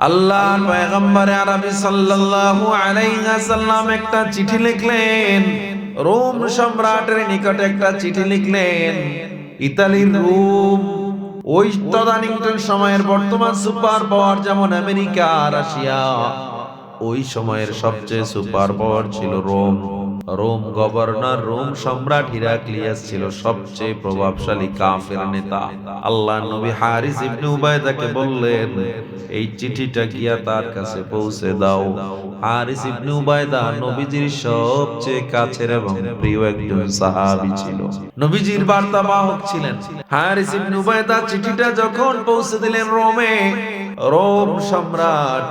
আল্লাহর পয়গম্বর আরবি সাল্লাল্লাহু আলাইহি ওয়াসাল্লাম একটা চিঠি লিখলেন, রোম সম্রাটের নিকটে একটা চিঠি লিখলেন। ইতালির রোম ওই তদানীন্তন সময়ের বর্তমান সুপার পাওয়ার যেমন আমেরিকা, রাশিয়া, ওই সময়ের সবচেয়ে সুপার পাওয়ার ছিল রোম। রোম গভর্নর, রোম সম্রাট হিরাক্লিয়াস ছিল সবচেয়ে প্রভাবশালী কাফের নেতা। আল্লাহ নবী হারিস ইবনে উবাইদাকে বললেন, এই চিঠিটা গিয়া তার কাছে পৌঁছে দাও। হারিস ইবনে উবাইদা নবীজির সবচেয়ে কাছের এবং প্রিয় একজন সাহাবী ছিল, নবীজির বার্তাবাহক ছিলেন। হারিস ইবনে উবাইদা চিঠিটা যখন পৌঁছে দিলেন রোমে, রোম সম্রাট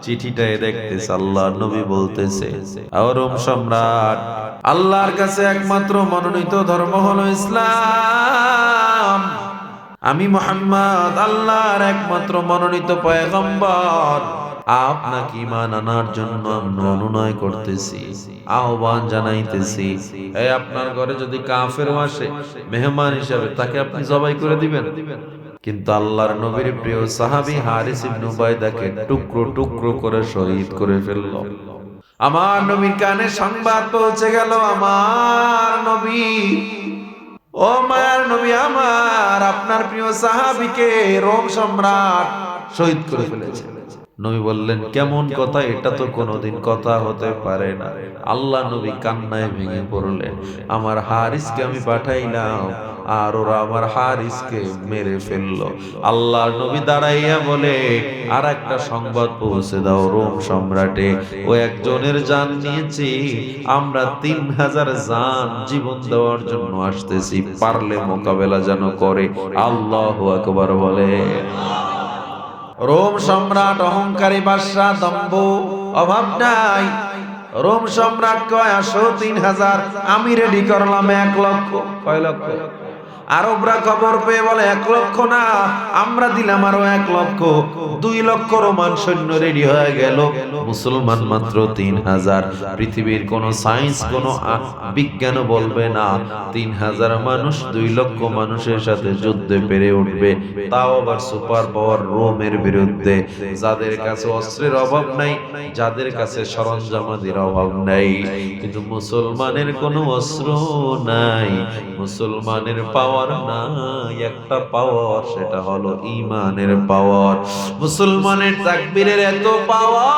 চিঠিটায় দেখতেছে আল্লাহর নবী বলতেছে, রোম সম্রাট, আল্লাহর কাছে একমাত্র মনোনীত ধর্ম হলো ইসলাম। আমি মুহাম্মদ আল্লাহর একমাত্র মনোনীত পয়গম্বর। আপনাকে ঈমান আনার জন্য আমরা অনুনয় করতেছি, আহ্বান জানাইতেছি। এই আপনার ঘরে যদি কাফেরও আসে মেহমান হিসেবে, তাকে আপনি জবাই করে দিবেন। কিন্তু আল্লাহর নবীর প্রিয় সাহাবী হারিস ইবনে উবাইদাকে টুকরো টুকরো করে শহীদ করে ফেলল। আমার নবীর কানে সংবাদ পৌঁছে গেল, আমার নবী, ও মায়ার নবী আমার, আপনার প্রিয় সাহাবীকে রোম সম্রাট শহীদ করে ফেলেছে। নবী বললেন, কেমন কথা, এটা তো কোনোদিন কথা হতে পারে না। আল্লাহ নবী কান্নায় ভেঙে পড়লেন, আমার হারিসকে আমি পাঠাইলাম আর ওরা আমার হারিসকে মেরে ফেললো। আল্লাহ নবী দাঁড়াইয়া বলে, আর একটা সংবাদ পৌঁছে দাও রোম সম্রাটে, ও একজনের জান নিয়েছি, আমরা 3000 জান জীবন দেওয়ার জন্য আসতেছি, পারলে মোকাবেলা যেন করে। আল্লাহু আকবার বলে। রোম সম্রাট অহংকারী বাদশা, দম্ভ, অভাব নাই। রোম সম্রাট কয়, আসো 3000, আমি রেডি করলাম 1 লক্ষ। কয় লক্ষ? আরবরা খবর পেয়ে বলে 1 লক্ষ না, আমরা দিলাম আরো 1 লক্ষ। 2 লক্ষ রোমান সৈন্য রেডি হয়ে গেল। মুসলমান মাত্র 3000। পৃথিবীর কোন সায়েন্স, কোন বিজ্ঞান বলবে না 3000 মানুষ 2 লক্ষ মানুষের সাথে যুদ্ধে পেরে উঠবে, তাও আবার সুপার পাওয়ার রোমের বিরুদ্ধে, যাদের কাছে অস্ত্রের অভাব নাই, যাদের কাছে সরঞ্জামাদির অভাব নাই। কিন্তু মুসলমানের কোনো অস্ত্র নাই, মুসলমানের পাওয়ার নাই, একটা পাওয়ার, সেটা হলো ঈমানের পাওয়ার। মুসলমানের তাকবীরের এত পাওয়ার,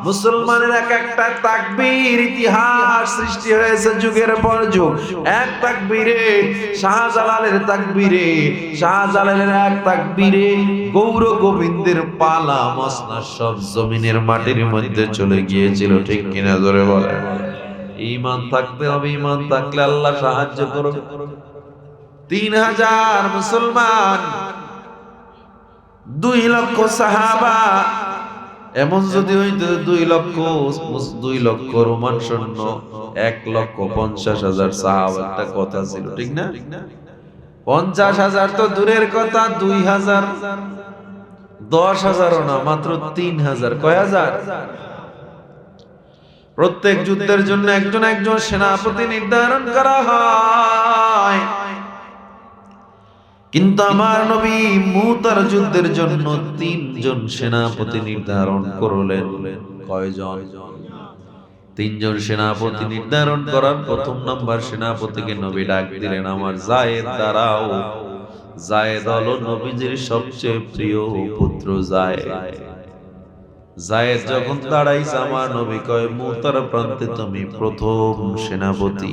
মুসলমানের এক একটা তাকবীর ইতিহাস সৃষ্টি হয়েছে যুগের পর যুগ। এক তাকবীরে, শাহজালালের তাকবীরে, শাহজালালের এক তাকবীরে গৌর গোবিন্দের পালা মসনা সব জমিনের মাটির মধ্যে চলে গিয়েছিল। ঠিক কিনা জোরে বলে। ঈমান থাকতে হবে, ঈমান থাকলে আল্লাহ সাহায্য করবে। 3000 মুসলমান, 2 লক্ষ সাহাবা, এমন যদি হইতো 2 লক্ষ রোমান সৈন্য, 1,50,000 সাহাবা, একটা কথা ছিল, ঠিক না? 50,000 তো দূরের কথা, 2000, 10,000ও না, মাত্র 3000। কয় হাজার? প্রত্যেক যুদ্ধের জন্য একজন একজন সেনাপতি নির্ধারণ করা হয়, কিন্তু আমার নবী মুতার যুদ্ধের জন্য 3 জন সেনাপতি নির্ধারণ করলেন। কয়জন? 3 জন সেনাপতি নির্ধারণ করার প্রথম নাম্বার সেনাপতিকে নবী ডাক দিলেন, আমার যায়েদ দাঁড়াও। যায়েদ হলো নবীজির সবচেয়ে প্রিয় পুত্র যায়েদ। যায়েদ যখন দাঁড়াইছে, আমার নবী কয়, মুতার প্রান্তে তুমি প্রথম সেনাপতি।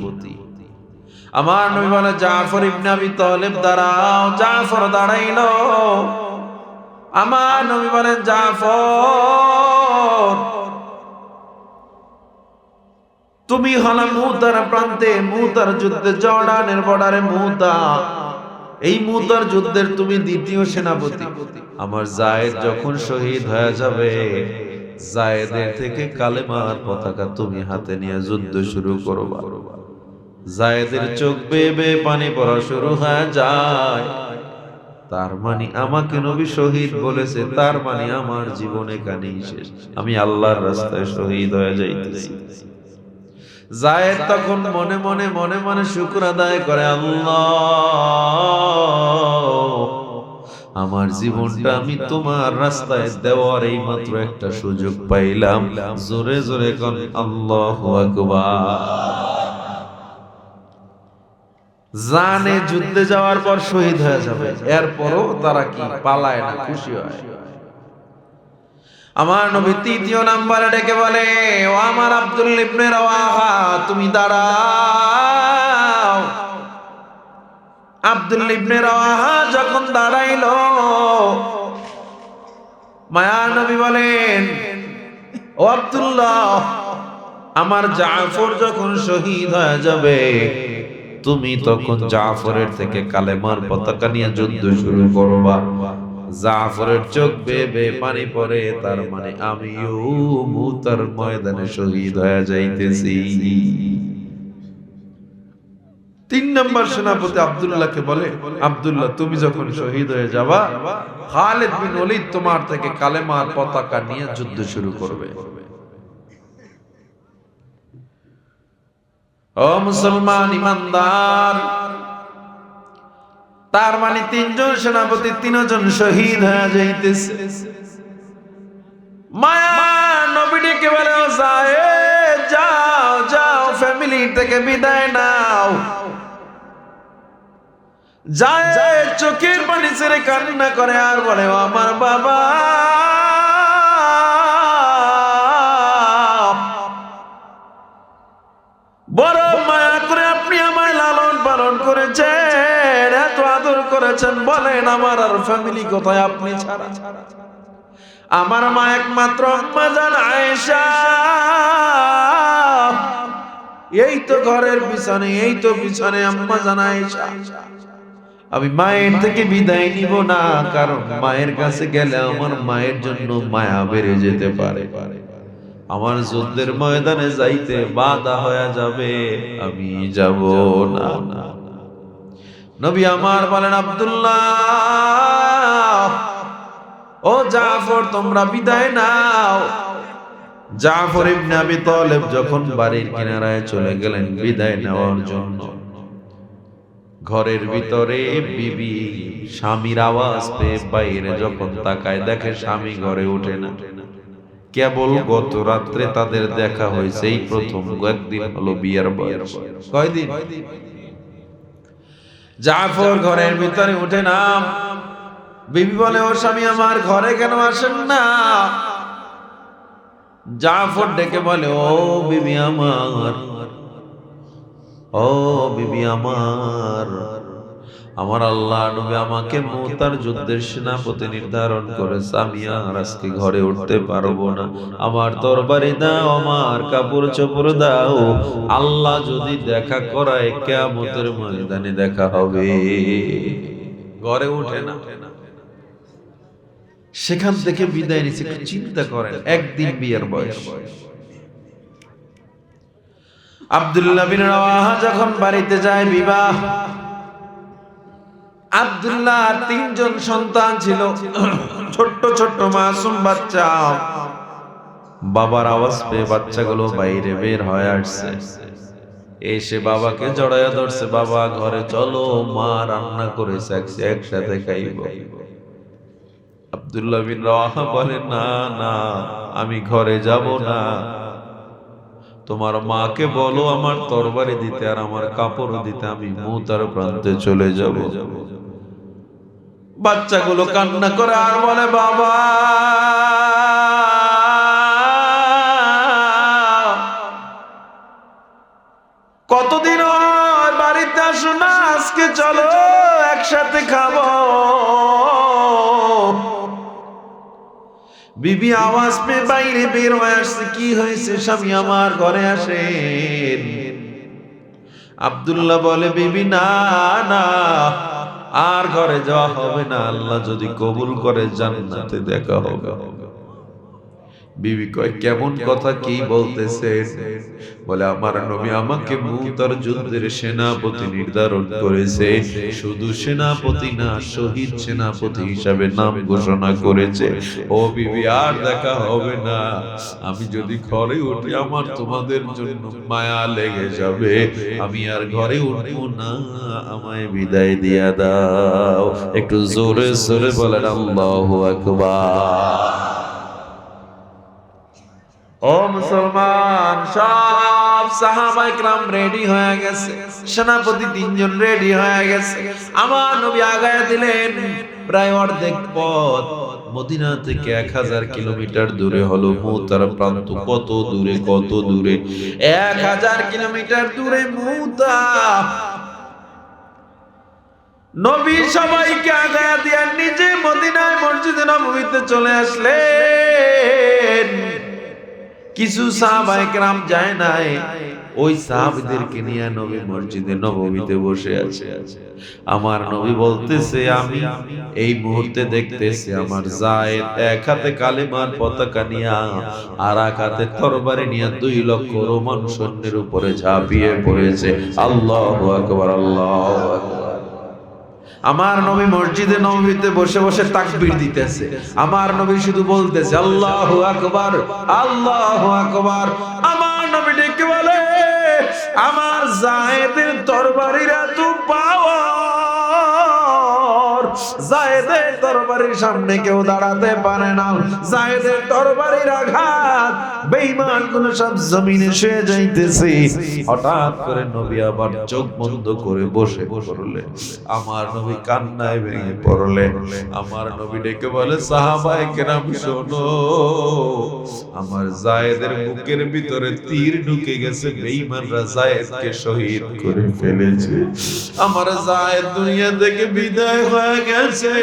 আমার নবী বলে, জাফর ইবনে আবি তালিব দাঁড়াও। জাফর দাঁড়াইলো। আমার নবী বলেন, জাফর তুমি হলা মুতার প্রান্তে, মুতার যুদ্ধে, জর্ডানের বর্ডারে মুতা, এই মুতার যুদ্ধের তুমি দ্বিতীয় সেনাপতি। আমার যায়েদ যখন শহীদ হয়ে যাবে, যায়েদের থেকে কালেমার পতাকা তুমি হাতে নিয়ে যুদ্ধ শুরু করবা। যায়েদের চোখ বেয়ে বেয়ে পানি পড়া শুরু হয়ে যায়। তার মানে আমাকে নবী শহীদ বলেছে, তার মানে আমার জীবন এখানেই শেষ, আমি আল্লাহর রাস্তায় শহীদ হয়ে যাইতেছি। যায়েদ তখন মনে মনে মনে মনে শুকর আদায় করে, আল্লাহ আমার জীবনটা আমি তোমার রাস্তায় দেওয়ার এই মাত্র একটা সুযোগ পাইলাম। জোরে জোরে কোন আল্লাহু আকবার। জানে যুদ্ধে যাওয়ার পর শহীদ হয়ে যাবে, এরপরও তারা কি পালায় না, খুশি হয়। আমার নবী তৃতীয় নাম্বারে ডেকে বলে, ও আমার আব্দুল্লাহ ইবনে রাওয়াহা, তুমি দাঁড়াও। আব্দুল্লাহ ইবনে রাওয়াহা যখন দাঁড়াইলো, মায়ার নবী বলেন, ও আব্দুল্লাহ, আমার জাফর যখন শহীদ হয়ে যাবে, তুমি তখন জাফরের থেকে কালেমার পতাকা নিয়ে যুদ্ধ শুরু করবা। জাফরের চোখ বেয়ে বেয়ে পানি পড়ে, তার মানে আমিও মুতার ময়দানে শহীদ হয়ে যাইতেছি। 3 নম্বর সেনাপতি আব্দুল্লাহকে বলে, আব্দুল্লাহ, তুমি যখন শহীদ হয়ে যাবা, খালিদ বিন ওলীদ তোমার থেকে কালেমার পতাকা নিয়ে যুদ্ধ শুরু করবে। ও মুসলমান ইমানদার, তার মানে 3 জন সেনাপতি 3 জন শহীদ হয়ে যাইতেছে। মায়া নবী ডেকে বলে, ও সাহেব, যাও যাও, ফ্যামিলি থেকে বিদায় নাও। যায় চোখের পানি ছেড়ে কান্না করে আর বলে, ও আমার বাবা, বড় মায়া করে আপনি আমায় লালন পালন করেছেন, এত আদর করেছেন, বলেন আমার আর ফ্যামিলি কোথায় আপনি ছাড়া? আমার মা একমাত্র আম্মা জান আয়েশা, এই তো ঘরের পিছনে, এই তো পিছনে আম্মা জান আয়েশা। আমি মায়ের থেকে বিদায় নিব না, কারণ মায়ের কাছে গেলে আমার মায়ের জন্য মায়া বেড়ে যেতে পারে, আমার যুদ্ধের ময়দানে যাইতে বাধা হয়ে যাবে, আমি যাব না। নবী আমার বলেন, আব্দুল্লাহ, ও জাফর, তোমরা বিদায় নাও। জাফর ইবনে আবি তালেব যখন বাড়ির কিনারায় চলে গেলেন বিদায় নেওয়ার জন্য, ঘরের ভিতরে বিবি স্বামীর আওয়াজ পেয়ে বাইরে যখন তাকায়, দেখে স্বামী ঘরে ওঠে না। কেবল গত রাত্রে তাদের দেখা হয়েছে, এই প্রথম কয়েকদিন হলো বিয়ের বয়স। কয়দিন? জাফর ঘরের ভিতরে উঠে না। বিবি বলে, ও স্বামী আমার, ঘরে কেন আসেন না? জাফর ডেকে বলে, ও বিবি আমার, ও বিবি আমার, আমার আল্লাহ নবী আমাকে মুতার যুদ্ধের সেনাপতি নির্ধারণ করেছে, আমি আর আজকে ঘরে উঠতে পারবো না। আমার তরবারি দাও, আমার কাপড় চোপড় দাও, আল্লাহ যদি দেখা করায় কিয়ামতের ময়দানে দেখা হবে। ঘরে উঠে না। সেখান থেকে বিদায় নিছে। চিন্তা করেন, একদিন বিয়ের বয়স। আব্দুল্লাহ বিন রাওয়াহা যখন বাড়িতে যায় বিবাহ, আব্দুল্লাহর 3 জন সন্তান ছিল, ছোট্ট ছোট্ট মাসুম বাচ্চা। বাবার আওয়াজ পেয়ে বাচ্চাগুলো বাইরে বের হয়ে আসছে, এসে বাবাকে জড়ায়া ধরছে, বাবা ঘরে চলো, মা রান্না করেছে, একসাথে খাইব। আব্দুল্লাহ বিন রাওয়াহা বলে, না না, আমি ঘরে যাব না, তোমার মাকে বলো আমার তরবারি দিতে আর আমার কাপড় দিতে, আমি মুতার প্রান্তে চলে যাব। বাচ্চাগুলো কান্না করে আর বলে, বাবা কতদিন হয় বাড়িতে আসো না, আজকে চলো একসাথে খাবো। বিবি আওয়াজ পেয়ে বাইরে বের হয়ে আসছে, কি হয়েছে স্বামী আমার, ঘরে আসেন। আব্দুল্লাহ বলে, বিবি না না, আর ঘরে যাওয়া হবে না, আল্লাহ যদি কবুল করে জান্নাতে দেখা হবে। বিবি কয় কেমন কথা কি বলতেছেন? বলে আমার নবী আমাকে মুতার যুদ্ধের সেনাপতি নির্ধারণ করেছে, শুধু সেনাপতি না শহীদ সেনাপতি হিসাবে নাম ঘোষণা করেছে। ও বিবি আর দেখা হবে না, আমি যদি ঘরে উঠি আমার তোমাদের জন্য মায়া লেগে যাবে, আমি আর ঘরে উঠবো না, আমায় বিদায় দিয়া দাও। একটু জোরে জোরে বলেন আল্লাহু আকবার। ও মুসলমান, সব সাহাবায়ে কেরাম রেডি হয়ে গেছে, সেনাপতি 3 জন রেডি হয়ে গেছে। আমার নবী আগায়া দিলেন প্রায় অর্ধেক পথ। মদিনা থেকে 1000 কিলোমিটার দূরে হলো মুতার প্রান্ত। কত দূরে, কত দূরে! 1000 কিলোমিটার দূরে মুতা। নবী সবাইকে আগায়া দিয়ে নিজে মদিনায় মসজিদে নববীতে চলে আসলেন। কিছু সাহাবায়ে কেরাম যায় নাই, ওই সাহাবীদেরকে নিয়ে নবী মসজিদে নববীতে বসে আছে। আমার নবী বলতেছে আমি এই মুহূর্তে দেখতেছি আমার যায়েদ এক হাতে কালেমার পতাকা নিয়ে আর এক হাতে তরবারি নিয়ে 2 লক্ষ রোমান সৈন্যের উপরে ঝাঁপিয়ে পড়েছে। আল্লাহু আকবার, আল্লাহু আকবার। আমার নবী মসজিদে নববীতে বসে বসে তাকবীর দিতেছে। আমার নবী শুধু বলতেছে আল্লাহু আকবার, আল্লাহু আকবার। আমার নবী ডেকে বলে আমার যায়েদের তরবারির এত পাওয়ার, যায়েদের তরবারির সামনে কেউ দাঁড়াতে পারে না। যায়েদের তরবারির আঘাত বেঈমান কোন সব জমিনে শুয়ে যাইতেছে। হঠাৎ করে নবী আবার চোখ বন্ধ করে বসে পড়লেন। আমার নবী কান্নায় ভেঙে পড়লেন। আমার নবী ডেকে বলে সাহাবায়ে কেরাম শোনো, আমার যায়েদের বুকের ভিতরে তীর ঢুকে গেছে, বেঈমানরা যায়েদকে শহীদ করে ফেলেছে। আমার যায়েদ দুনিয়া থেকে বিদায় হয়ে গেছে।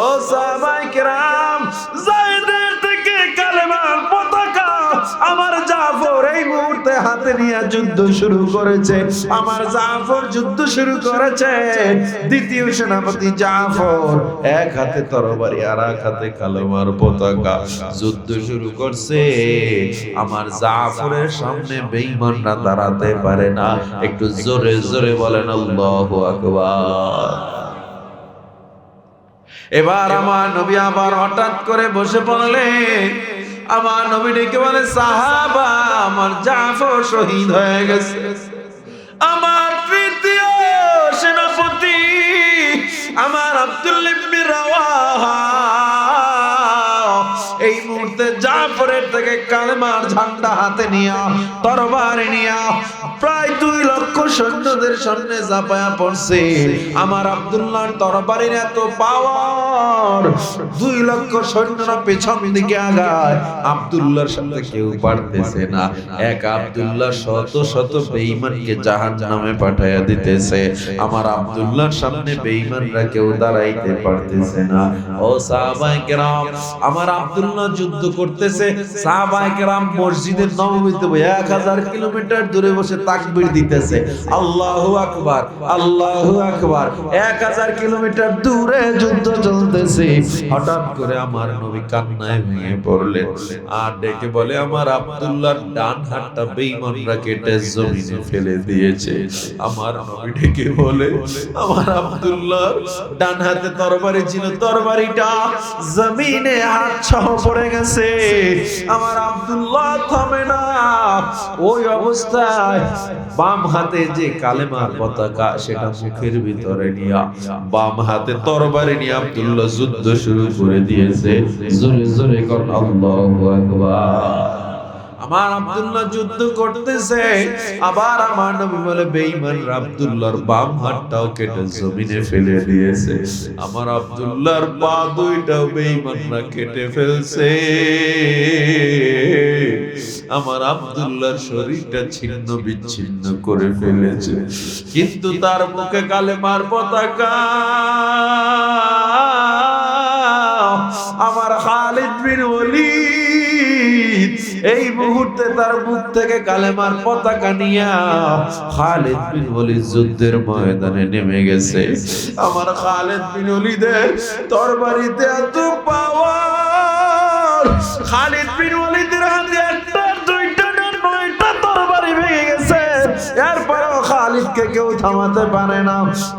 ও সাহাবায়ে কেরাম, যায়েদের থেকে কালেমার পতাকা আমার জাফর এই মুহূর্তে হাতে নিয়ে যুদ্ধ শুরু করেছে। আমার জাফর যুদ্ধ শুরু করেছে। দ্বিতীয় সেনাপতি জাফর এক হাতে তরবারি আর এক হাতে কালেমার পতাকা যুদ্ধ শুরু করছে। আমার জাফরের সামনে বেঈমানরা দাঁড়াতে পারে না। একটু জোরে জোরে বলেন আল্লাহু আকবার। এবার আমার নবী আবার হঠাৎ করে বসে পড়লেন। আমার নবী ডেকে বলে সাহাবা আমার জাফর শহীদ হয়ে গেছে। আমার তৃতীয় সেনাপতি আমার আব্দুল্লাহ ইবনে রাওয়াহা এই মুহূর্তে জাফরের থেকে কালেমার ঝান্ডা হাতে নিয়া তরবারি নিয়া প্রায় 2 লক্ষ সৈন্যদের সামনে ঝাঁপায়া পড়ছে। আমার আব্দুল্লাহর তরবারির এত পাওয়ার, 2 লক্ষ সৈন্যরা পেছন দিকে আগায়, আব্দুল্লাহর সাথে কেউ পারতেছে না। এক আব্দুল্লাহ শত শত বেঈমানকে জাহান্নামে পাঠায়া দিতেছে। আমার আব্দুল্লাহর সামনে বেঈমানরা কেউ দাঁড়াইতে পারতেছে না। ও সাহাবায়ে কেরাম, আমার আব্দুল্লাহ যুদ্ধ করতেছে, সাহাবায়ে কেরাম মসজিদের নববীতে 1000 কিলোমিটার দূরে বসে তাকবীর দিতেছে আল্লাহু আকবার, আল্লাহু আকবার। 1000 কিলোমিটার দূরে যুদ্ধ চলতেছে। হঠাৎ করে আমার নবী কান্নায় ভেঙে পড়লেন আর ডেকে বলে আমার আব্দুল্লাহর ডান হাতটা বেঈমানরা কেটে জমিনে ফেলে দিয়েছে। আমার নবী ডেকে বলে আমার আব্দুল্লাহর ডান হাতে তরবারি ছিল, তরবারিটা জমিনে হাত সহ পড়ে গেছে। আমার আব্দুল্লাহ থামে না। ওই অবস্থায় বাম হাতে যে কালেমার পতাকা সেটা মুখের ভিতরে নিয়া বাম হাতে তরবারি নিয়ে আব্দুল্লাহ যুদ্ধ শুরু করে দিয়েছে। জোরে জোরে করুন আল্লাহু আকবার। আমার আব্দুল্লাহ যুদ্ধ করতেছে। আবার আমার নবী বলে বেঈমান আব্দুল্লাহর বাম হাতটাও কেটে জমিনে ফেলে দিয়েছে। আমার আব্দুল্লাহর পা দুইটাও বেঈমানরা কেটে ফেলছে। আমার আব্দুল্লাহর শরীরটা ছিন্ন বিচ্ছিন্ন করে ফেলেছে, কিন্তু তার মুখে কালেমার পতাকা। আমার খালিদ বিন ওয়ালিদ এই মুহূর্তে তার মুখ থেকে কালেমার পতাকা নিয়া খালিদ বিন ওয়ালিদ যুদ্ধের ময়দানে নেমে গেছে। আমার খালিদ বিন ওয়ালিদের তরবারিতে এত পাওয়ার, খালিদ বিন ওয়ালিদের হাতে একটা দুইটা না নয়টা তরবারি ভেঙে গেছে, এরপরও খালিদকে কেউ থামাতে পারে না।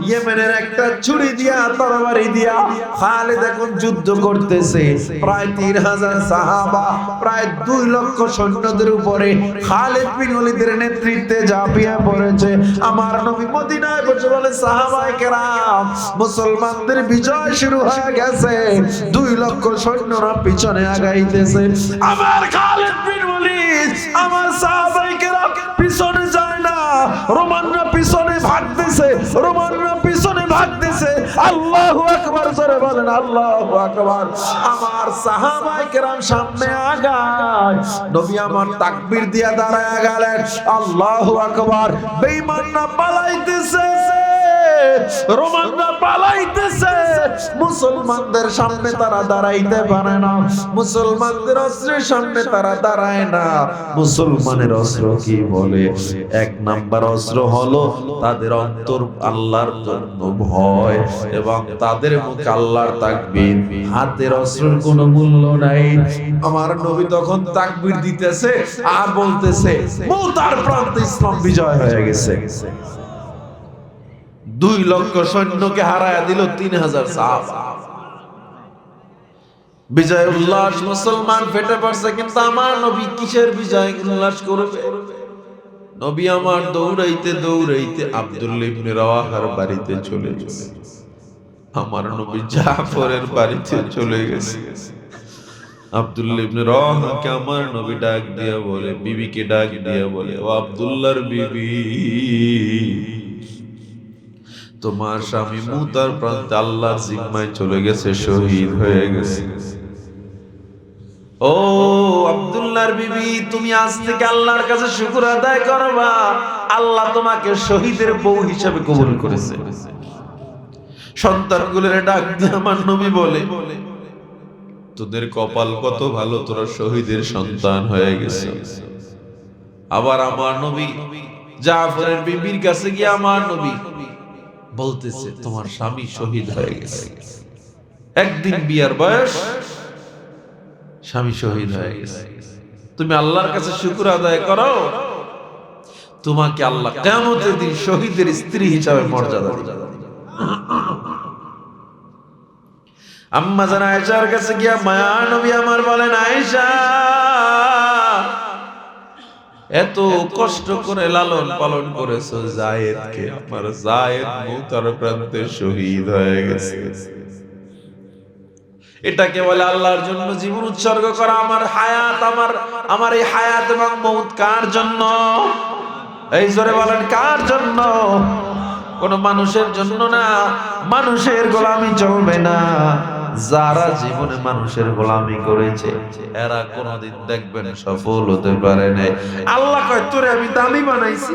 ইয়েমেনের একটা ছুরি দিয়া তরবারি দিয়া খালিদ এখন যুদ্ধ করতেছে। প্রায় 3000 সাহাবা, প্রায় 2 লক্ষ সৈন্যদের উপরে খালিদ বিন ওয়ালিদের নেতৃত্বে ঝাঁপিয়ে পড়েছে। আমার নবী মদিনায় বসে বলে, সাহাবায়ে কেরাম, মুসলমানদের বিজয় শুরু হয়ে গেছে। 2 লক্ষ সৈন্যরা পিছনে আগাইতেছে। আমার খালিদ বিন ওয়ালিদ, আমার সাহাবায়ে কেরাম পিছনে যায় না, রোমানরা পিছনে ভাগতেছে, রোমানরা পিছনে ভাগতেছে। আল্লাহু আকবার, জোরে বলেন আল্লাহু আকবার। আমার সাহাবায়ে কেরাম সামনে আগায়, নবী আমার তাকবীর দিয়া দাঁড়ায় গেলেন। আল্লাহু আকবার। বেঈমানরা পালাইতেছে, রোমানরা পালাইতেছে, মুসলমানদের সামনে তারা দাঁড়াইতে পারে না, মুসলমানদের অস্ত্রের সামনে তারা দাঁড়ায় না। মুসলমানের অস্ত্র কি বলে? 1 নাম্বার অস্ত্র হলো তাদের অন্তর আল্লাহর জন্য ভয়, এবং তাদের মুখে আল্লাহর তাকবীর। হাতের অস্ত্রের কোনো মূল্য নাই। আমার নবী তখন তাকবীর দিতেছে আর বলতেছে, মুতার প্রান্তে ইসলাম বিজয় হয়ে গেছে। 2 লক্ষ সৈন্যকে হারায়া দিল 3000 সাহাবা। বিজয় উল্লাস, মুসলমান ফেটে পড়ছে। কিন্তু আমার নবী কিসের বিজয় উল্লাস করবে? নবী আমার দৌড়াইতে দৌড়াইতে আব্দুল্লাহ ইবনে রাওয়াহার বাড়িতে চলে গেছে। আমার নবী জাফরের বাড়িতে চলে গেছে। আব্দুল্লাহ ইবনে রাওয়াহাকে আমার নবী ডাক দিয়া বলে, বিবিকে ডাক দিয়া বলে, ও আব্দুল্লাহর বিবি, তোমার স্বামী মুতার প্রান্তে আল্লাহর জিম্মায় চলে গেছে, শহীদ হয়ে গেছে। ও আব্দুল্লাহর বিবি, তুমি আজ থেকে আল্লাহর কাছে শুকর আদায় করবা, আল্লাহ তোমাকে শহীদের বউ হিসেবে কবুল করেছে। সন্তানগুলোর ডাক দিয়ে আমার নবী বলে, তোদের কপাল কত ভালো, তোরা শহীদের সন্তান হয়ে গেছে। আবার আমার নবী জাফরের বিবির কাছে গিয়ে আমার নবী বলতেছে, তোমার স্বামী শহীদ হয়ে গেছে। একদিন বিয়ার বয়স, স্বামী শহীদ হয়ে গেছে। তুমি আল্লাহর কাছে শুকর আদায় করো, তোমাকে আল্লাহ কিয়ামতের দিন শহীদের স্ত্রী হিসেবে মর্যাদা দিবেন। আম্মা জান আয়েশার কাছে গিয়া মায়া নবী আমার বলেন, আয়েশা, এত কষ্ট করে লালন পালন করেছো যায়েদকে, আমার যায়েদ মুতার প্রান্তে শহীদ হয়ে গেছে। এটাকে বলে আল্লাহর জন্য জীবন উৎসর্গ করা। আমার হায়াত, আমার এই হায়াত এবং মউত কার জন্য? এই জোরে বলেন, কার জন্য? কোন মানুষের জন্য না। মানুষের গোলামি চলবে না। যারা জীবনে মানুষের গোলামি করেছে এরা কোনদিন দেখবেন সফল হতে পারে না। আল্লাহ কয়, তোরে আমি দামি বানাইছি,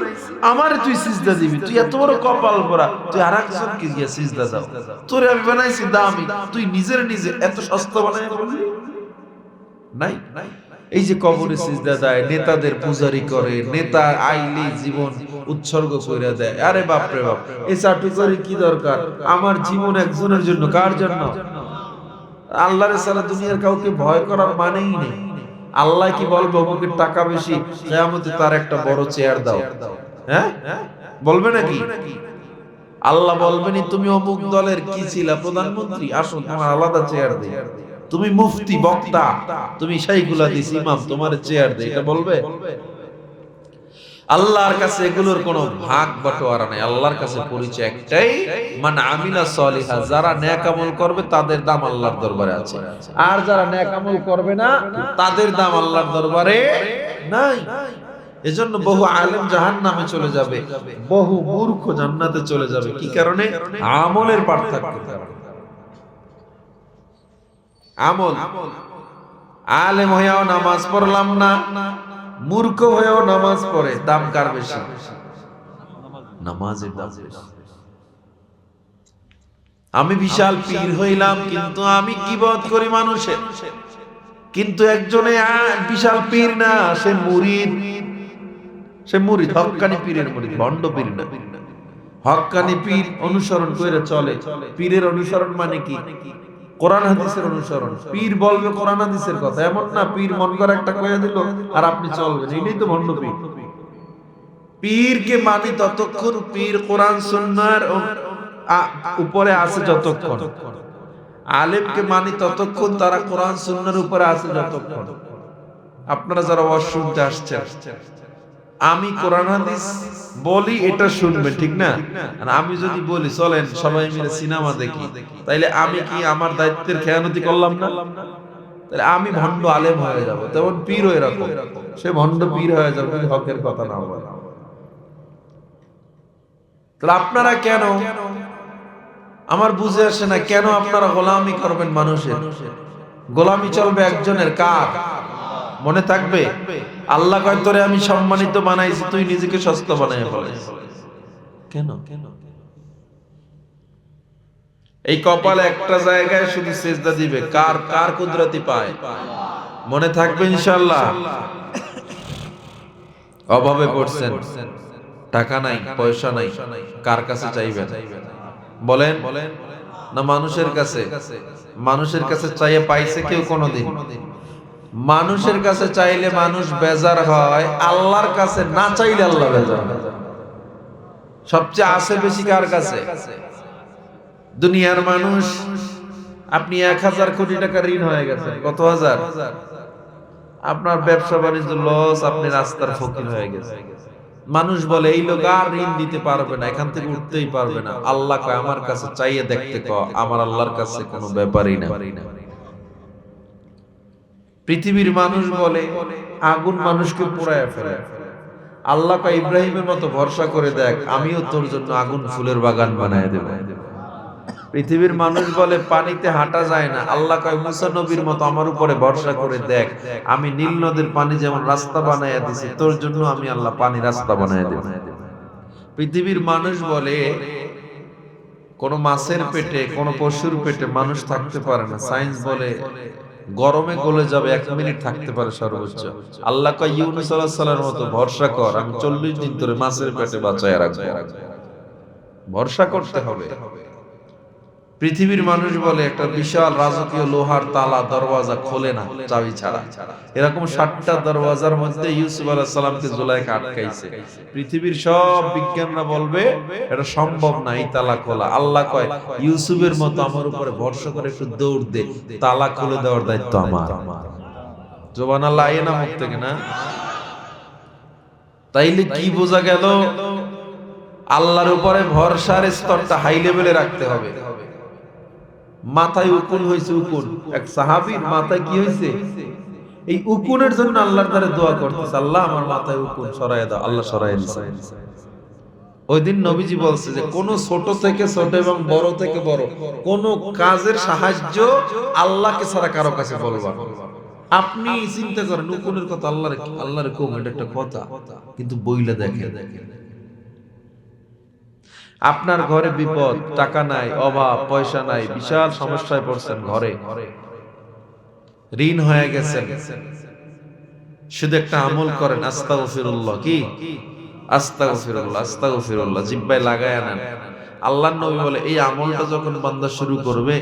আমারে তুই সিজদা দিবি, তুই এত বড় কপাল ভরা, তুই আরেকজনকে গিয়ে সিজদা দাও। তোরে আমি বানাইছি দামি, তুই নিজের নিজে এত সস্তা বানাই বললি? নাই। এই যে কবরে সিজদা দেয়, নেতাদের পূজারি করে, নেতা আইলি জীবন উৎসর্গ করে দেয়। আরে বাপ রে বাপ, এই চাটু করে কি দরকার? আমার জীবন একজনের জন্য, কার জন্য? আল্লাহর ছাড়া দুনিয়ার কাউকে ভয় করার মানেই নেই। আল্লাহ কি বলবে অমুকের টাকা বেশি, কিয়ামতে তার একটা বড় চেয়ার দাও? হ্যাঁ, বলবে নাকি? আল্লাহ বলবেনি তুমি অমুক দলের কি ছিলা, প্রধানমন্ত্রী, আসো তোমার আলাদা চেয়ার দেই। তুমি মুফতি, বক্তা, তুমি শাইখুল হাদিস, ইমাম, তোমার চেয়ার দেই, এটা বলবে? আল্লাহর কাছে এগুলোর কোনো ভাগ বাটোয়ারা নাই। আল্লাহর কাছে পরিচয় একটাই, মান আমিলা সলিহা, যারা নেক আমল করবে তাদের দাম আল্লাহর দরবারে আছে, আর যারা নেক আমল করবে না তাদের দাম আল্লাহর দরবারে নাই। এজন্য বহু আলেম জাহান্নামে চলে যাবে, বহু মূর্খ জান্নাতে চলে যাবে। কি কারণে? আমলের পার্থক্য কারণে। আমল, আলেম হয়েও নামাজ পড়লাম না, মূর্খ হয়েও নামাজ পড়ে, দাম কার বেশি? নামাজের দাম বেশি। আমি বিশাল পীর হইলাম কিন্তু আমি কিবত করি মানুষের, কিন্তু একজনে বিশাল পীর না, সে মুরিদ। সে মুরিদ, হক্কানি পীরের মুরিদ, ভণ্ড পীর না। হক্কানি পীর অনুসরণ করে চলে। পীরের অনুসরণ মানে কি? কোরআন হাদিসের অনুসরণ। পীর বলবে কোরআন হাদিসের কথা, এমন না পীর মন করে একটা কইয়া দিল আর আপনি চলবেন, এটাই তো ভণ্ড পীর। পীরকে মানি ততক্ষণ পীর কোরআন সুন্নাহর উপরে আছে যতক্ষণ, আলেমকে মানি ততক্ষণ তারা কোরআন সুন্নাহর উপরে আছে যতক্ষণ। আপনারা যারা ওয়াজ শুনতে আসছেন, আমি কোরআন হাদিস বলি এটা শুনবেন, ঠিক না? আর আমি যদি বলি চলেন সবাই মিলে সিনেমা দেখি, তাইলে আমি কি আমার দায়িত্বের খেয়ানতি করলাম না? তাহলে আমি ভণ্ড আলেম হয়ে যাব। তেমন পীর হয়ে রাখো, সে ভণ্ড পীর হয়ে যাবে যদি হকের কথা না বলে। তাহলে আপনারা কেন, আমার বুঝে আসে না কেন আপনারা গোলামি করবেন মানুষের? গোলামি চলবে একজনের, কার? মনে থাকবে আল্লাহ কয় তোরে আমি সম্মানিত বানাইছি, তুই নিজেকে সস্তা বানাইয়া ফেলাইছিস কেন? এই কপালে একটা জায়গায় শুধু সেজদা দিবে, কার কার কুদরতি পায়? মনে থাকবে ইনশাআল্লাহ। অভাবে পড়ছেন, টাকা নাই, পয়সা নাই, কার কাছে চাইবেন বলেন? না মানুষের কাছে? মানুষের কাছে চাইয়ে পাইছে কেউ কোনোদিন? মানুষের কাছে চাইলে মানুষ বেজার হয়, আল্লাহর কাছে না চাইলে আল্লাহ বেজার হয়। সবচেয়ে আসে বেশি কার কাছে? দুনিয়ার মানুষ, আপনি 1000 কোটি টাকা ঋণ হয়ে গেছে, কত হাজার? আপনার ব্যবসা বাণিজ্য লস, আপনি রাস্তার ফকির হয়ে গেছে। মানুষ বলে এই লোক আর ঋণ দিতে পারবে না, এখান থেকে উঠতেই পারবে না। আল্লাহ কয় আমার কাছে চাইয়ে দেখতে কও, আমার আল্লাহর কাছে কোনো ব্যাপারই না। পৃথিবীর মানুষ বলে আগুন মানুষকে পোড়ায় ফেলে, আল্লাহ কয় ইব্রাহিমের মতো ভরসা করে দেখ, আমিও তোর জন্য আগুন ফুলের বাগান বানায় দেব। পৃথিবীর মানুষ বলে পানিতে হাঁটা যায় না, আল্লাহ কয় মুসা নবীর মতো আমার উপরে ভরসা করে দেখ, আমি নীল নদের পানি যেমন রাস্তা বানাইয়া দিছি, তোর জন্য আমি আল্লাহ পানি রাস্তা বানায় দেব। পৃথিবীর মানুষ বলে কোন মাছের পেটে, কোন পশুর পেটে মানুষ থাকতে পারে না, সায়েন্স বলে গরমে গলে যাবে, 1 মিনিট থাকতে পারে সর্বোচ্চ। আল্লাহ কয় ইউনূস আলাইহিস সালামের মতো ভরসা কর, আমি 40 দিন ধরে মাছের পেটে বাঁচায় রাখবো। ভরসা করতে হবে। পৃথিবীর মানুষ বলে একটা বিশাল রাজকীয় লোহার তালা দরওয়াজা খোলে না চাবি ছাড়া, এরকম 60টা দরওয়াজার মধ্যে ইউসুফ আলাইহিস সালামকে জুলাইখা আটকাইছে। পৃথিবীর সব বিজ্ঞানরা বলবে এটা সম্ভব না এই তালা খোলা। আল্লাহ কয় ইউসুফের মতো আমার উপরে ভরসা করে একটু দৌড় দে, তালা খুলে দেওয়ার দায়িত্ব আমার। সুবহানাল্লাহ, আইনা মুখ থেকে না? তাইলে কি বোঝা গেল? আল্লাহর উপরে ভরসার স্তরটা হাই লেভেলে রাখতে হবে। মাথায় উকুন হয়েছে, উকুন, এক সাহাবীর মাথায় কি হয়েছে? এই উকুনের জন্য আল্লাহর কাছে দোয়া করতেছে, আল্লাহ আমার মাথায় উকুন সরায় দাও। আল্লাহ সরায় দিয়েছে। ওই দিন নবীজি বলছে যে কোন ছোট থেকে ছোট এবং বড় থেকে বড় কোন কাজের সাহায্য আল্লাহকে ছাড়া কারো কাছে বলবা। আপনি চিন্তা করেন উকুনের কথা, আল্লাহর কম, এটা একটা কথা, কিন্তু বইলা দেখেন আপনার ঘরে বিপদ, টাকা নাই, অভাব, পয়সা নাই, বিশাল সমস্যায় পড়ছেন, ঘরে ঋণ হয়ে গেছেন, শুধু একটা আমল করেন, আস্তাগফিরুল্লাহ। কি? আস্তাগফিরুল্লাহ, আস্তাগফিরুল্লাহ জিহ্বায় লাগায়া নেন। আল্লাহর নবী বলে এই আমলটা যখন বান্দা শুরু করবে,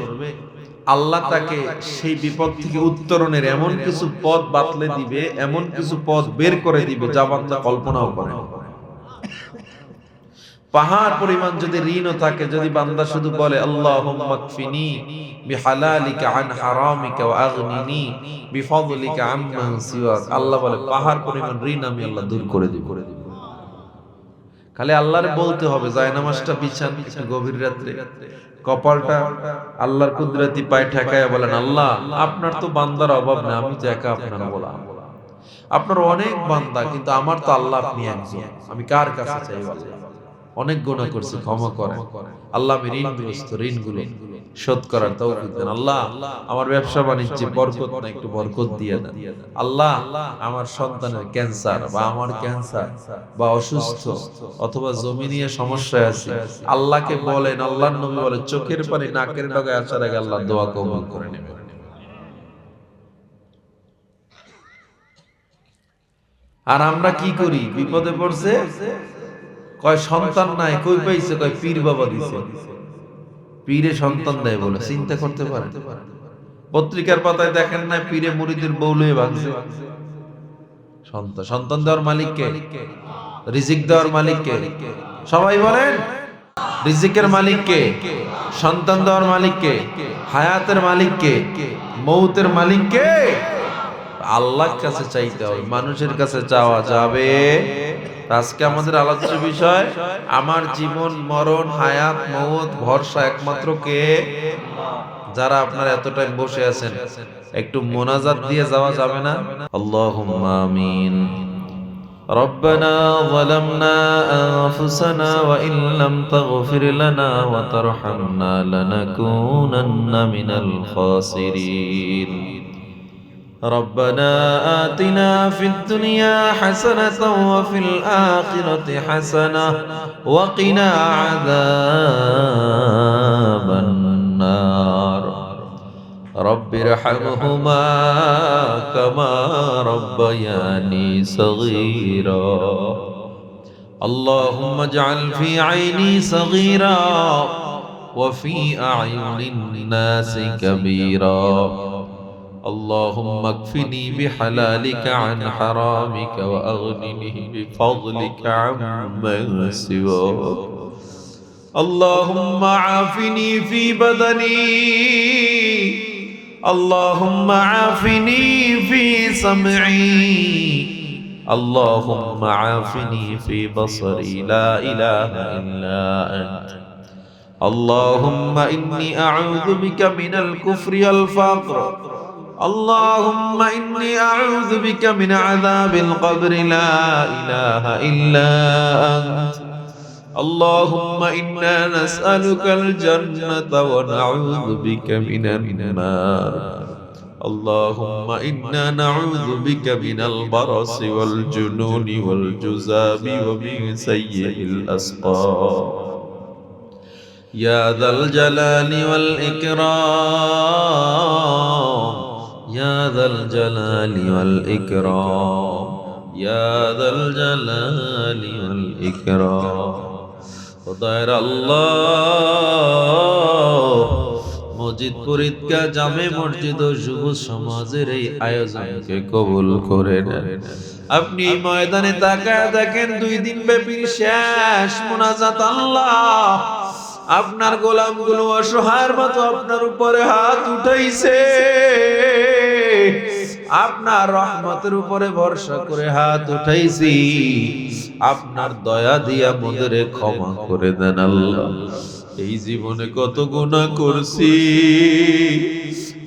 আল্লাহ তাকে সেই বিপদ থেকে উত্তরণের এমন কিছু পথ বাতলে দিবে, এমন কিছু পথ বের করে দিবে যা বান্দা কল্পনাও করে না। পাহাড় পরিমাণ যদি ঋণও থাকে, যদি বান্দা শুধু বলে আল্লাহুম্মা কফিনি বিহালালিকা আন হারামিকা ওয়া আগনিনি বিফাদলিকা আম্মান সিওয়াক, আল্লাহ বলে পাহাড় পরিমাণ ঋণ আমি আল্লাহ দূর করে দিব। খালি আল্লাহরে বলতে হবে, জায়নামাজটা বিছান একটু গভীর রাত্রে, কপালটা আল্লাহর কুদরতি পায়ে ঠেকায়া বলেন আল্লাহ আপনার তো বান্দার অভাব না, আমি তো একা আপনার গোলাম, আপনার অনেক বান্দা কিন্তু আমার তো আল্লাহ আপনি একজন, আমি কার কাছে চাইব? আল্লাহ অনেক গুনাহ করছি, ক্ষমা করেন আল্লাহ, আমি ঋণগ্রস্ত, ঋণগুলো শোধ করার তৌফিক দেন। আল্লাহ আমার ব্যবসা বাণিজ্যে বরকত না, একটু বরকত দিয়ে দেন। আল্লাহ আমার সন্তানের ক্যান্সার বা আমার ক্যান্সার বা অসুস্থ অথবা জমি নিয়ে সমস্যায় আছে, আল্লাহকে বলেন, আল্লাহর নবী বলে চোখের পানি নাকের ডগায় আসার আগে আল্লাহ দোয়া কবুল করে নেবেন। আর আমরা কি করি? বিপদে পড়ছে, কয় সন্তান নাই, কই পাইছে? কয় পীর বাবা দিছে। পীরে সন্তান দেয় বলে চিন্তা করতে পারেন? পত্রিকার পাতায় দেখেন না পীরে মুরিদের বউ লয়ে ভাগছে। সন্তান দেওয়ার মালিক কে? রিজিক দেওয়ার মালিক কে? সবাই বলেন। রিজিকের মালিক কে? সন্তান দেওয়ার মালিক কে? হায়াতের মালিক কে? মৌতের মালিক কে? আল্লাহর কাছে চাইতে হবে, মানুষের কাছে চাওয়া যাবে। আজকে আমাদের আলোচ্য বিষয়, আমার জীবন মরণ হায়াত মৌত ভরসা একমাত্র কে? যারা আপনারা এত টাইম বসে আছেন, একটু মোনাজাত দিয়ে যাওয়া যাবে না? আল্লাহুম্মা আমিন। ربنا ظلمنا أنفسنا وإن لم تغفر لنا وترحمنا لنكونن من الخاسرين ربنا آتنا في الدنيا حسنة وفي الآخرة حسنة وقنا عذاب النار رب ارحمهما كما ربياني صغيرا اللهم اجعل في عيني صغيرا وفي أعين الناس كبيرا اللهم اكفني بحلالك عن حرامك وأغنني بفضلك عمن سواك اللهم عافني في بدني اللهم عافني في سمعي اللهم عافني في بصري لا إله إلا أنت اللهم إني أعوذ بك من الكفر والفقر اللهم إني أعوذ بك من عذاب القبر لا إله إلا أنت اللهم إنا نسألك الجنة ونعوذ بك من النار اللهم إنا نعوذ بك من البرص والجنون والجذام ومن سيء الأسقام يا ذا الجلال والإكرام يا ذا الجلال والإكرام يا ذا الجلال والإكرام খোদার আল্লাহ মসজিদপুর ঈদগাহ জামে মসজিদ ও যুব সমাজের এই আয়োজনকে কবুল করে নেন। আপনি ময়দানে তাকায় দেখেন 2 দিন ব্যাপী শেষ মুনাজাত। আল্লাহ আপনার গোলামগুলো অসহায়ের মতো আপনার উপরে হাত উঠাইছে, আপনার রহমতের উপরে ভরসা করে হাত উঠাইছি, আপনার দয়া দিয়া মোদের ক্ষমা করে দেন আল্লাহ। এই জীবনে কত গুনাহ করছি,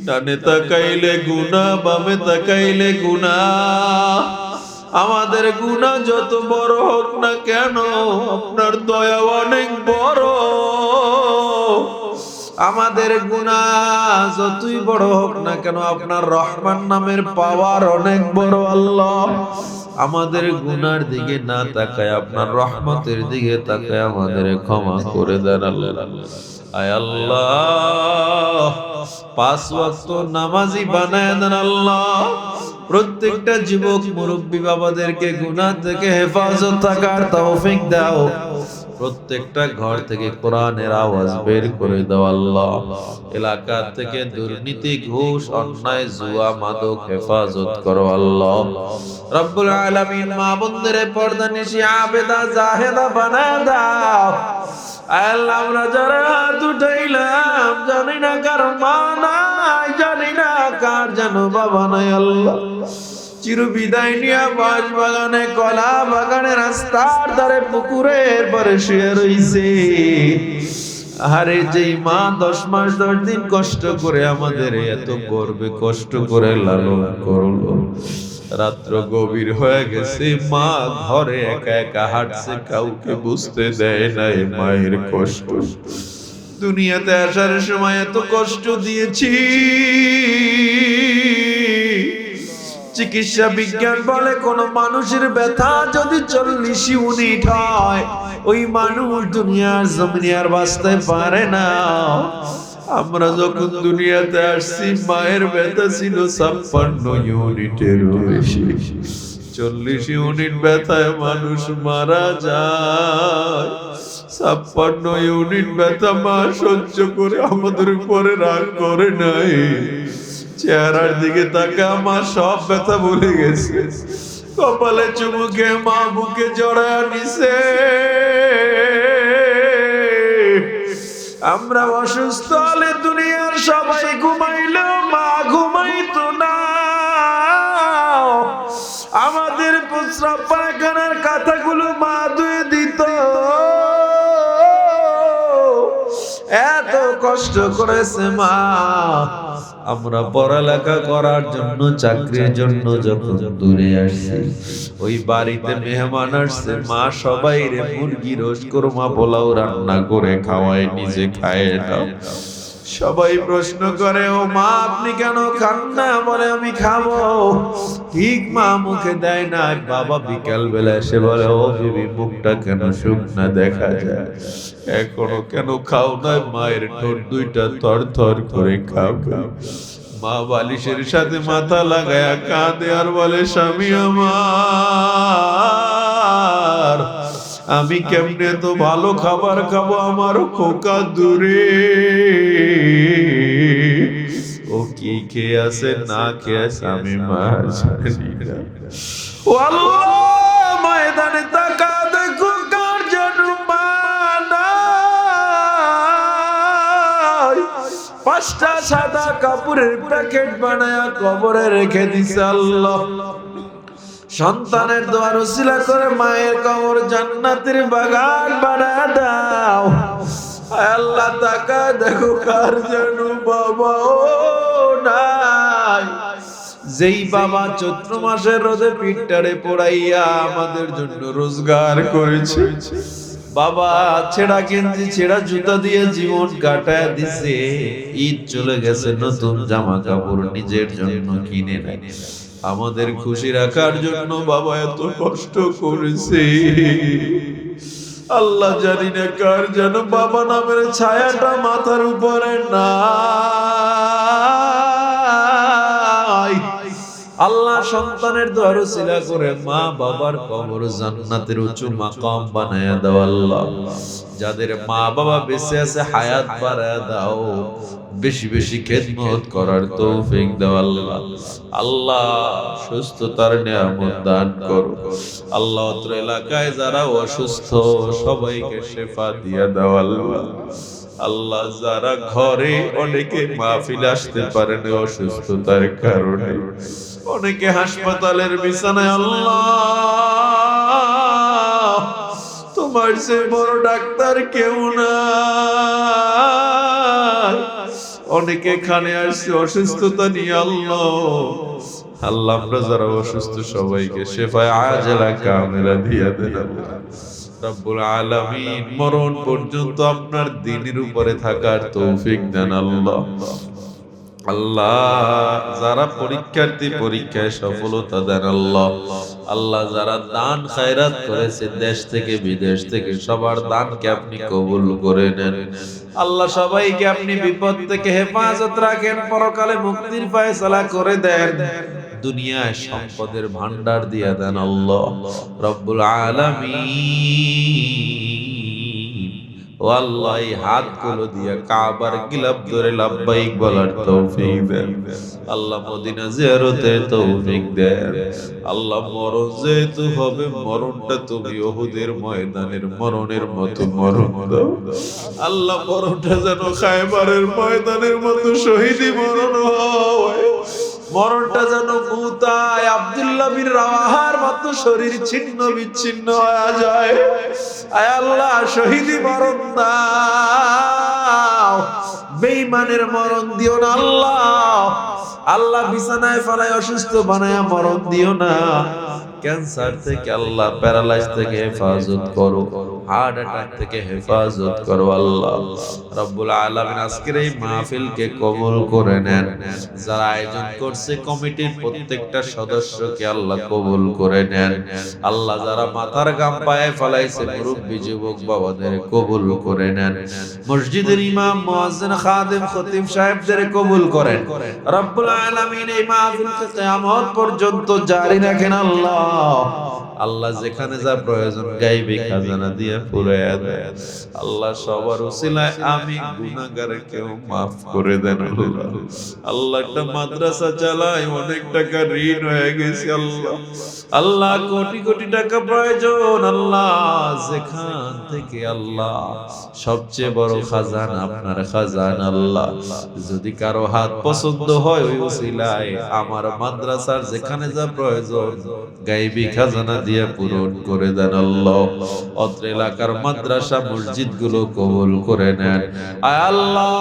ডানে তাকাইলে গুনাহ বামে তাকাইলে গুনাহ। আমাদের গুনাহ যত বড় হোক না কেন আপনার দয়া অনেক বড়। আমাদের গুনাহ যতই বড় হোক না কেন আপনার রহমান নামের পাওয়ার অনেক বড় আল্লাহ। আমাদের গুনার দিকে না তাকায় আপনার রহমতের দিকে তাকায় আমাদের ক্ষমা করে দেন আল্লাহ। আয় আল্লাহ 5 ওয়াক্ত নামাজি বানায় দেন আল্লাহ। প্রত্যেকটা যুবক মুরব্বী বাবাদেরকে গুনাহ থেকে হেফাজত থাকার তৌফিক দাও। প্রত্যেকটা ঘর থেকে কোরআনের আওয়াজ বের করে দাও আল্লাহ। এলাকা থেকে দুর্নীতি ঘুষ অন্যায় জুয়া মাদক হেফাজত করো আল্লাহ রব্বুল আলামিন। মা বোনদের পর্দা নিশি আবেদা জাহেদা বানায় দাও আল্লাহ। আমরা যারা হাত উঠাইলাম জানি না কার মা নাই, জানি না কার যেন বাবা নাই আল্লাহ। চির বিদায় নিয়ে বাঁশ বাগানে কলা বাগানে রাস্তার ধারে পুকুরের পারে শুয়ে রইছে। আরে যেই মা 10 মাস 10 দিন কষ্ট করে আমাদের এত গর্বে কষ্ট করে লালন করলো, রাত্র গভীর হয়ে গেছে, মা ঘরে একা একা হাঁটছে, কাউকে বুঝতে দেয় না এই মায়ের কষ্ট। দুনিয়াতে আসার সময় এত কষ্ট দিয়েছি, চিকিৎসা বিজ্ঞান বলে কোন মানুষের ব্যথা যদি 40 ইউনিট হয় ওই মানুষ দুনিয়ার জমিনে আর বাঁচতে পারে না। আমরা যখন দুনিয়াতে আসছি মায়ের ব্যথা ছিল 56 ইউনিটের বেশি। 40 ইউনিট ব্যথায় মানুষ মারা যায়। 56 ইউনিট ব্যথা মা সহ্য করে আমাদের উপরে রাগ করে নাই। চেহারার দিকে তাকা, মা সব ব্যথা ভুলে গেছে। কপালে চুমুকে মা বুকে জড়ায় নিছে। আমরা অসুস্থ হলে দুনিয়ার সবাই ঘুমাইলেও মা ঘুমাইতো না। আমাদের প্রস্রাব পায়খানার কাঁথাগুলো মা ধুয়ে দিত। এত কষ্ট করেছে মা। আমরা পড়ালেখা করার জন্য, চাকরির জন্য যখন দূরে আসছি, ওই বাড়িতে মেহমান আসছে, মা সবাই রে মুরগি রোস্ট কোরমা পোলাও রান্না করে খাওয়ায়, নিজে খায় না। সবাই প্রশ্ন করে, ও মা আপনি কেন খান না? বলে আমি খাবো। ঠিক মা মুখে দেয় না। বাবা বিকাল বেলা এসে বলে, ও বিবি মুখটা কেন শুকনা দেখা যায়, এখনো কেন খাও না? মায়ের ঠোঁট দুইটা থর থর করে খাবে। মা বালিশের সাথে মাথা লাগায়া কাঁদে আর বলে, স্বামী আমার, আমি কেমনে তো ভালো খাবার খাবো, আমার খোকা দূরে। ও কি খেয়ে আছে না খেয়ে আছে আমি মা জানি না। ও আল্লাহ, ময়দানে তাকা দেখো কার যেন মা নাই। 5টা সাদা কাপড়ের প্যাকেট বানায়া কবরে রেখে দিছে আল্লাহ। সন্তানের দোয়ার ওসিলা করে মায়ের কবর জান্নাতের বাগান বানায়া দাও। আল্লাহ তাকা দেখো কার যেন বাবা ও নাই। যেই বাবা চৈত্র মাসের রোদে পিঠটারে পোড়াইয়া আমাদের জন্য রোজগার করেছে, বাবা ছেঁড়া গেঞ্জি ছেঁড়া জুতা দিয়ে জীবন কাটায় দিছে। ঈদ চলে গেছে, নতুন জামা কাপড় নিজের জন্য কিনে নেয়। আমাদের খুশি রাখার জন্য বাবা এত কষ্ট করেছে। আল্লাহ জানি না কার যেন বাবা নামের ছায়াটা মাথার উপরে নাই। আল্লাহ সন্তানের দোয়ার ওসিলা করে মা বাবার কবর জান্নাতের উঁচু মাকাম বানায়া দাও আল্লাহ। যাদের মা বাবা বেঁচে আছে হায়াত বাড়ায়া দাও, বেশি বেশি খেদমত করার তৌফিক দাও আল্লাহ। আল্লাহ সুস্থতার নিয়ামত দান করো আল্লাহ। অত্র এলাকায় যারা অসুস্থ সবাইকে শেফা দিয়া দাও আল্লাহ। আল্লাহ যারা ঘরে অনেকে মাহফিল আসতে পারে না অসুস্থতার কারণে, অনেকে হাসপাতালের বিছানায়, আল্লাহ তোমার সে বড় ডাক্তার কেউ না। অনেকে খানে আসছে অসুস্থতা নিয়ে আল্লাহ। আল্লাহ আমরা যারা অসুস্থ সবাইকে শেফায়ে আজেলা কামিলা দিয়া দেন আল্লাহ রব্বুল আলামিন। মরণ পর্যন্ত আপনার দ্বীনের উপরে থাকার তৌফিক দেন আল্লাহ। আল্লাহ যারা পরীক্ষার্থী পরীক্ষায় সফলতা দেন আল্লাহ। আল্লাহ যারা দান খায়রাত করেছে দেশ থেকে বিদেশ থেকে, সবার দানকে আপনি কবুল করে নেন আল্লাহ। সবাইকে আপনি বিপদ থেকে হেফাজত রাখেন, পরকালে মুক্তির ফয়সালা করে দেন, দুনিয়ায় সম্পদের ভান্ডার দিয়া দেন আল্লাহ রব্বুল আলামিন। ও আল্লাহ এই হাতগুলো দিয়া কাবার গিলাফ ধরে লাব্বাইক বলার তৌফিক দেন আল্লাহ। মদিনা জিয়ারতের তৌফিক দেন আল্লাহ। মরণ যেহেতু হবে, মরণটা তুমি উহুদের ময়দানের মরণের মতো মরণ দাও আল্লাহ। মরণটা যেন খায়বারের ময়দানের মতো শহীদি মরণ হয়। মরণটা যেন মুতায় আব্দুল্লাহ বিন রাওয়াহার মতো শরীর ছিন্ন বিচ্ছিন্ন হয়ে যায়। আয় আল্লাহ শহীদি মরণ দাও, বেঈমানের মরণ দিও না আল্লাহ। আল্লাহ বিছানায় ফেলায় অসুস্থ বানায়া মরণ দিও না। ক্যান্সার থেকে আল্লাহ, প্যারালাইজ থেকে হেফাজত করো, হার্ট অ্যাটাক থেকে হেফাজত করো আল্লাহ রব্বুল আলামিন। আজকের এই মাহফিলকে কবুল করে নেন। যারা আয়োজন করছে কমিটির প্রত্যেকটা সদস্যকে আল্লাহ কবুল করে নেন আল্লাহ। যারা মাথার গাম পায়ে ফেলাইছে মুরব্বী যুবক বাবাদের কবুল করে নেন। মসজিদের ইমাম, মুয়াজ্জিন, খাদেম, খতিব সাহেবদের কবুল করেন রব্বুল আলামিন। এই মাহফিলকে কিয়ামত পর্যন্ত জারি রাখেন আল্লাহ। আল্লাহ যেখানে যা প্রয়োজন গাইবে খাজানা দিয়ে পুরাইয়া দেয়। আল্লাহ সবার উসিলায় আমি গুনাহগারকেও মাফ করে দেন আল্লাহ। আল্লাহ একটা মাদ্রাসা চালায়, অনেক টাকা ঋণ হয়ে গেছে আল্লাহ। আল্লাহ কোটি কোটি টাকা প্রয়োজন আল্লাহ, যেখান থেকে আল্লাহ সবচেয়ে বড় খাজানা আপনার খাজানা আল্লাহ। যদি কারো হাত পছন্দ হয় ওই উসিলায় আমার মাদ্রাসার যেখানে যা প্রয়োজন গায়বী খাজানা দিয়ে পূরণ করে দেন আল্লাহ। অত্র এলাকার মাদ্রাসা মসজিদ গুলো কবুল করে নেন আয় আল্লাহ।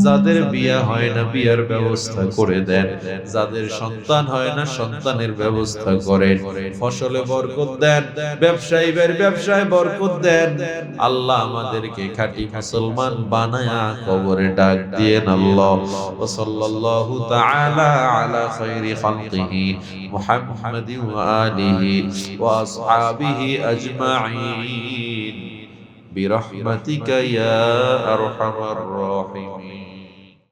যাদের বিয়া হয় না বিয়ার ব্যবস্থা করে দেন, যাদের সন্তান হয় না সন্তানের ব্যবস্থা করেন, ফসলে বরকত দেন, ব্যবসায়ীদের ব্যবসায় বরকত দেন আল্লাহ। আমাদেরকে খাঁটি মুসলমান বানায়া কবরে ডাক দিয়েন আল্লাহ। ওয়া সাল্লাল্লাহু তাআলা আলা খায়রি খালকিহি মুহাম্মাদিন ওয়া আলিহি ওয়া আসহাবিহি আজমাইন বিরহমাতিকা ইয়া আরহামার রাহিমিন।